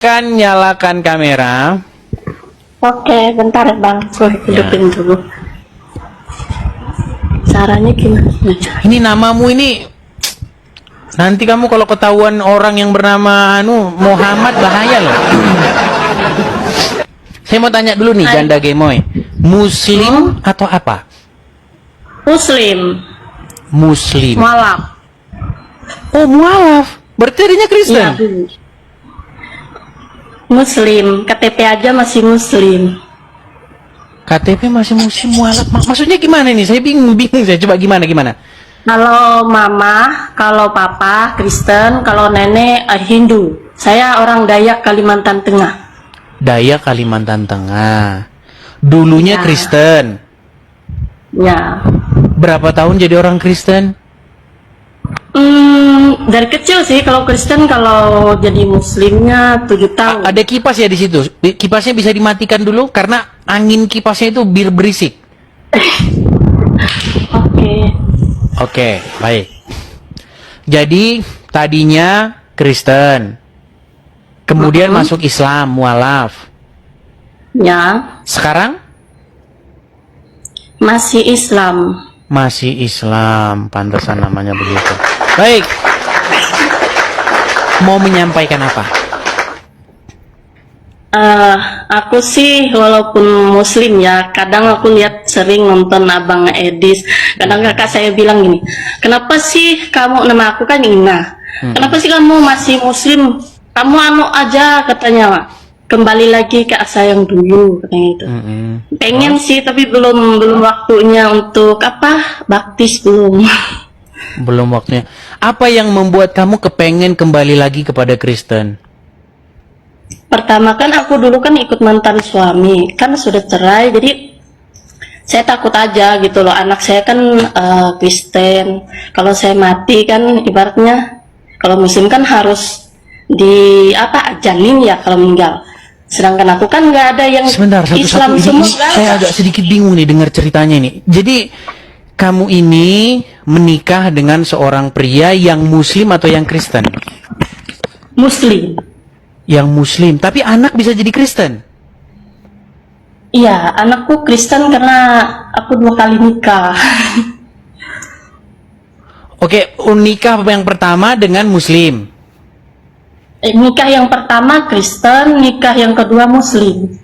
Kan nyalakan kamera. Oke, bentar Bang, gue hidupin dulu. Caranya gimana? Ini namamu ini, nanti kamu kalau ketahuan orang yang bernama Muhammad bahaya loh. Saya mau tanya dulu nih, Janda Gemoy, Muslim atau apa? Muslim. Muslim. Mualaf. Oh, mualaf. Berarti adanya Kristen. Iya, dulu. Muslim, KTP aja masih Muslim. KTP masih Muslim, mualaf. Maksudnya gimana nih? Saya bingung. Saya coba gimana? Kalau mama, kalau papa Kristen, kalau nenek Hindu. Saya orang Dayak Kalimantan Tengah. Dayak Kalimantan Tengah. Dulunya Ya. Kristen. Ya. Berapa tahun jadi orang Kristen? Dari kecil sih kalau Kristen, kalau jadi Muslimnya 7 tahun. Ada kipas ya di situ. Kipasnya bisa dimatikan dulu karena angin kipasnya itu berisik. Oke. Oke, baik. Jadi tadinya Kristen, kemudian masuk Islam, mualaf. Ya, Sekarang masih Islam. masih Islam, pantesan namanya begitu. Baik. Mau menyampaikan apa? Aku sih walaupun Muslim ya, kadang aku lihat sering nonton Abang Edis. Kadang kakak saya bilang gini, kenapa sih kamu, nama aku kan Ina, kenapa sih kamu masih Muslim? Kamu aja katanya, kembali lagi ke asa yang dulu katanya itu. Pengen sih tapi belum waktunya untuk baptis belum. Belum waktunya. Apa yang membuat kamu kepengen kembali lagi kepada Kristen? Pertama kan aku dulu kan ikut mantan suami, kan sudah cerai, jadi saya takut aja gitu loh, anak saya kan Kristen, kalau saya mati kan ibaratnya, kalau Muslim kan harus ajanin ya kalau meninggal, sedangkan aku kan nggak ada yang Sebentar, Islam satu-satu semua ini nggak saya ada. agak sedikit bingung nih dengar ceritanya ini. Jadi kamu ini menikah dengan seorang pria yang Muslim atau yang Kristen? Muslim. Yang Muslim, tapi anak bisa jadi Kristen? Iya, anakku Kristen karena aku 2 kali nikah. Oke, nikah yang pertama dengan Muslim. Nikah yang pertama Kristen, nikah yang kedua Muslim.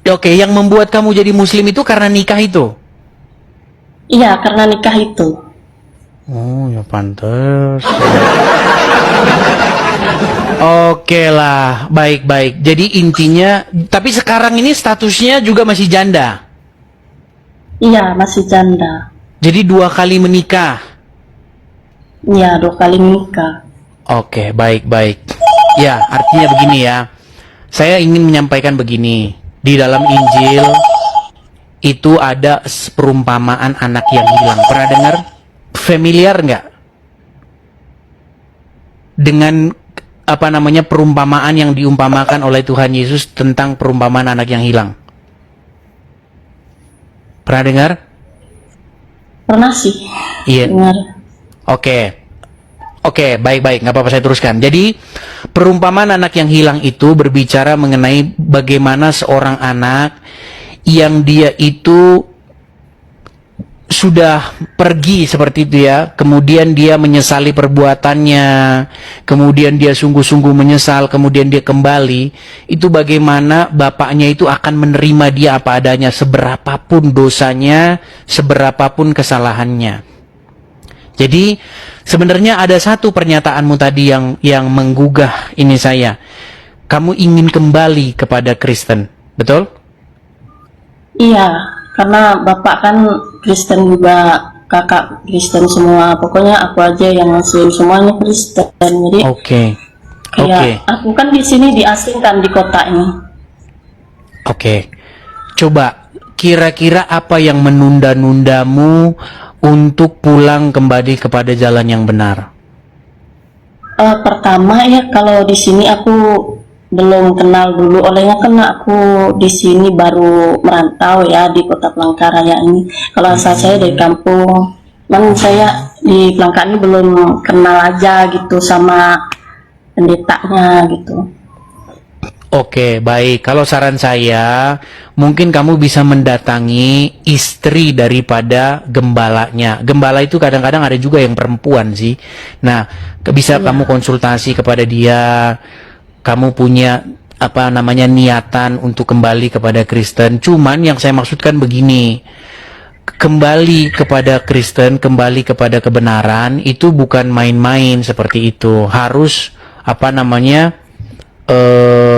Oke, yang membuat kamu jadi Muslim itu karena nikah itu? Iya, karena nikah itu. Oh, ya pantas. Oke lah, baik-baik. Jadi intinya, tapi sekarang ini statusnya juga masih janda? Iya, masih janda. Jadi 2 kali menikah? Iya, 2 kali nikah. Oke, baik-baik. Ya, artinya begini ya. Saya ingin menyampaikan begini. Di dalam Injil, itu ada perumpamaan anak yang hilang. Pernah dengar? Familiar nggak? Dengan perumpamaan yang diumpamakan oleh Tuhan Yesus tentang perumpamaan anak yang hilang. Pernah dengar? Pernah sih. Iya. Dengar. Oke, baik-baik, nggak apa-apa, saya teruskan. Jadi, perumpamaan anak yang hilang itu berbicara mengenai bagaimana seorang anak yang dia itu sudah pergi seperti itu ya, kemudian dia menyesali perbuatannya, kemudian dia sungguh-sungguh menyesal, kemudian dia kembali, itu bagaimana bapaknya itu akan menerima dia apa adanya, seberapapun dosanya, seberapapun kesalahannya. Jadi sebenarnya ada satu pernyataanmu tadi yang menggugah ini saya. Kamu ingin kembali kepada Kristen, betul? Iya, karena bapak kan Kristen juga, kakak Kristen semua. Pokoknya aku aja yang Muslim, semuanya Kristen. Jadi kayak aku kan di sini diasingkan di kota ini. Oke. Coba kira-kira apa yang menunda-nundamu untuk pulang kembali kepada jalan yang benar? Pertama ya, kalau di sini aku belum kenal dulu, olehnya kan aku di sini baru merantau ya di kota Palangkaraya ini. Kalau asal saya dari kampung, saya di Palangkaraya ini belum kenal aja gitu sama pendetanya gitu. Oke, baik. Kalau saran saya, mungkin kamu bisa mendatangi istri daripada gembalanya. Gembala itu kadang-kadang ada juga yang perempuan sih. Nah, bisa kamu konsultasi kepada dia. Kamu punya apa namanya niatan untuk kembali kepada Kristen. Cuman yang saya maksudkan begini, kembali kepada Kristen, kembali kepada kebenaran itu bukan main-main seperti itu. Harus apa namanya?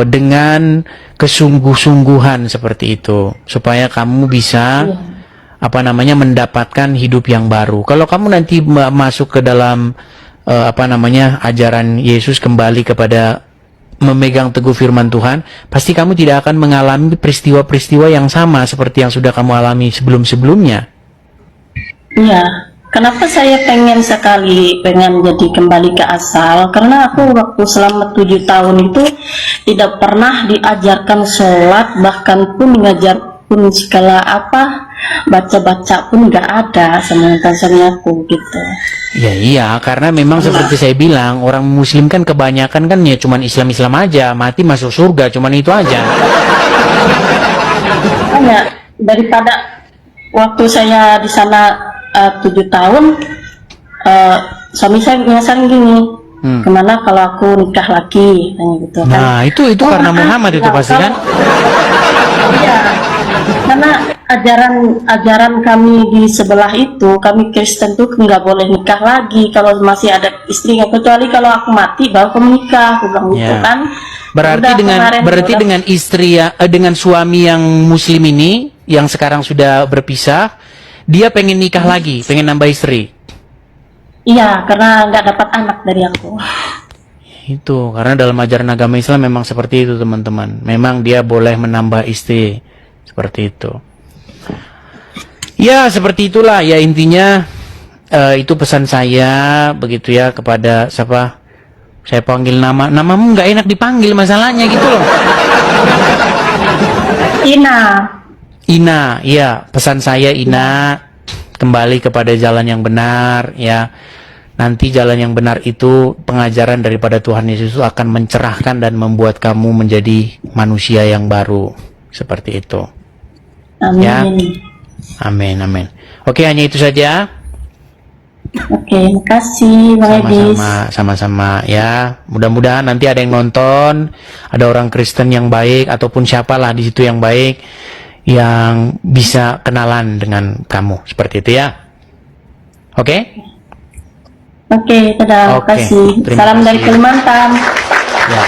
Dengan kesungguh-sungguhan seperti itu, supaya kamu bisa apa namanya mendapatkan hidup yang baru. Kalau kamu nanti masuk ke dalam apa namanya ajaran Yesus, kembali kepada memegang teguh firman Tuhan, pasti kamu tidak akan mengalami peristiwa-peristiwa yang sama seperti yang sudah kamu alami sebelum-sebelumnya. Iya. Kenapa saya pengen jadi kembali ke asal? Karena aku waktu selama 7 tahun itu tidak pernah diajarkan sholat, bahkan pun ngajar pun segala apa, baca-baca pun nggak ada sama aku gitu. Iya, karena memang seperti saya bilang, orang Muslim kan kebanyakan kan ya cuman Islam-Islam aja, mati masuk surga, cuman itu aja. Hanya daripada waktu saya di sana 7 tahun, suami saya ngasih gini, kemana kalau aku nikah lagi, gitu kan. Nah, itu karena Muhammad itu pasti kan? Iya, karena ajaran kami di sebelah itu, kami Kristen tuh nggak boleh nikah lagi kalau masih ada istrinya, kecuali kalau aku mati baru aku menikah, aku bilang gitu kan. Berarti dengan istri dengan suami yang Muslim ini yang sekarang sudah berpisah, dia pengen nikah lagi, pengen nambah istri. Iya, karena nggak dapat anak dari aku. Itu karena dalam ajaran agama Islam memang seperti itu, teman-teman. Memang dia boleh menambah istri seperti itu. Ya, seperti itulah ya intinya. Itu pesan saya begitu ya kepada siapa? Saya panggil namamu nggak enak dipanggil, masalahnya gitu loh. Ina, ya, pesan saya Ina, kembali kepada jalan yang benar ya. Nanti jalan yang benar itu pengajaran daripada Tuhan Yesus akan mencerahkan dan membuat kamu menjadi manusia yang baru. Seperti itu. Amin. Ya. Amin, amin. Oke, hanya itu saja. Oke, makasih Bang Edis. Sama-sama ya. Mudah-mudahan nanti ada yang nonton, ada orang Kristen yang baik ataupun siapalah di situ yang baik, yang bisa kenalan dengan kamu seperti itu ya. Oke? Oke, dadah. Terima kasih. Salam dari Kalimantan. Ya,